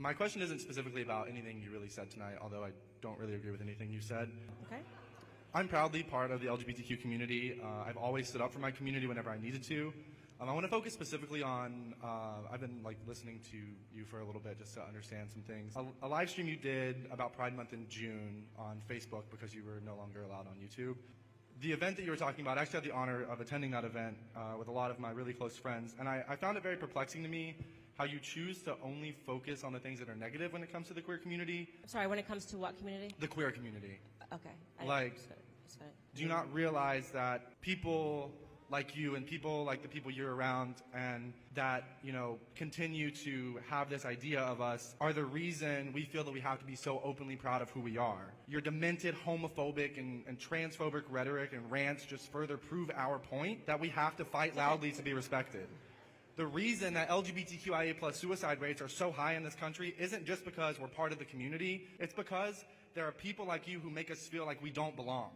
My question isn't specifically about anything you really said tonight, although I don't really agree with anything you said. Okay. I'm proudly part of the LGBTQ community. I've always stood up for my community whenever I needed to. I want to focus specifically on, I've been listening to you for a little bit just to understand some things. A live stream you did about Pride Month in June on Facebook because you were no longer allowed on YouTube. The event that you were talking about, I actually had the honor of attending that event with a lot of my really close friends, and I found it very perplexing to me how you choose to only focus on the things that are negative when it comes to the queer community. Sorry, when it comes to what community? The queer community. Okay. Do you not realize that people like you and people like the people you're around and that, continue to have this idea of us are the reason we feel that we have to be so openly proud of who we are? Your demented homophobic and transphobic rhetoric and rants just further prove our point that we have to fight loudly to be respected. The reason that LGBTQIA+ suicide rates are so high in this country isn't just because we're part of the community. It's because there are people like you who make us feel like we don't belong.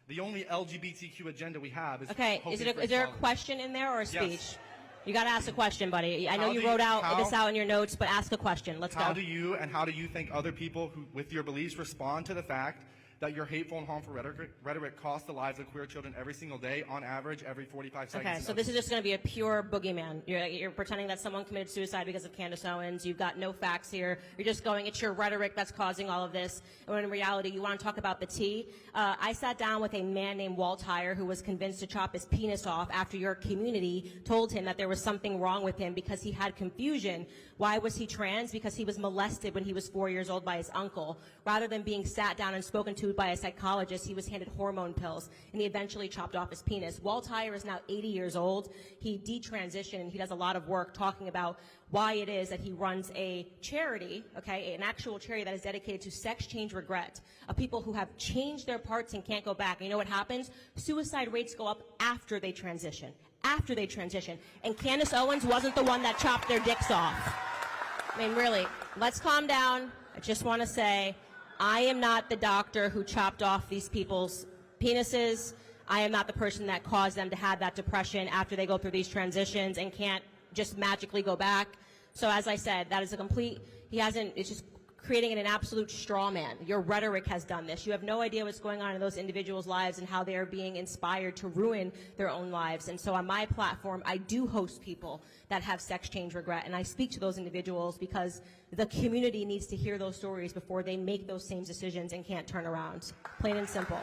The only LGBTQ agenda we have is okay. Is there a question in there or a speech? Yes. You got to ask a question, buddy. I know you wrote this out in your notes, but ask a question. Let's go. How do you think other people who, with your beliefs, respond to the fact that your hateful and harmful rhetoric costs the lives of queer children every single day, on average, every 45 seconds? Okay, so this is just going to be a pure boogeyman. You're pretending that someone committed suicide because of Candace Owens. You've got no facts here. You're just going, it's your rhetoric that's causing all of this. When in reality, you want to talk about the tea. I sat down with a man named Walt Heyer who was convinced to chop his penis off after your community told him that there was something wrong with him because he had confusion. Why was he trans? Because he was molested when he was 4 years old by his uncle. Rather than being sat down and spoken to by a psychologist, he was handed hormone pills, and he eventually chopped off his penis. Walt Heyer is now 80 years old. He detransitioned, and he does a lot of work talking about why it is that he runs a charity, an actual charity that is dedicated to sex change regret, of people who have changed their parts and can't go back. And you know what happens? Suicide rates go up after they transition. And Candace Owens wasn't the one that chopped their dicks off. I mean, really, let's calm down. I just want to say, I am not the doctor who chopped off these people's penises. I am not the person that caused them to have that depression after they go through these transitions and can't just magically go back. So as I said, that is a complete, it's just creating an absolute straw man. Your rhetoric has done this. You have no idea what's going on in those individuals' lives and how they are being inspired to ruin their own lives. And so on my platform, I do host people that have sex change regret, and I speak to those individuals because the community needs to hear those stories before they make those same decisions and can't turn around. Plain and simple.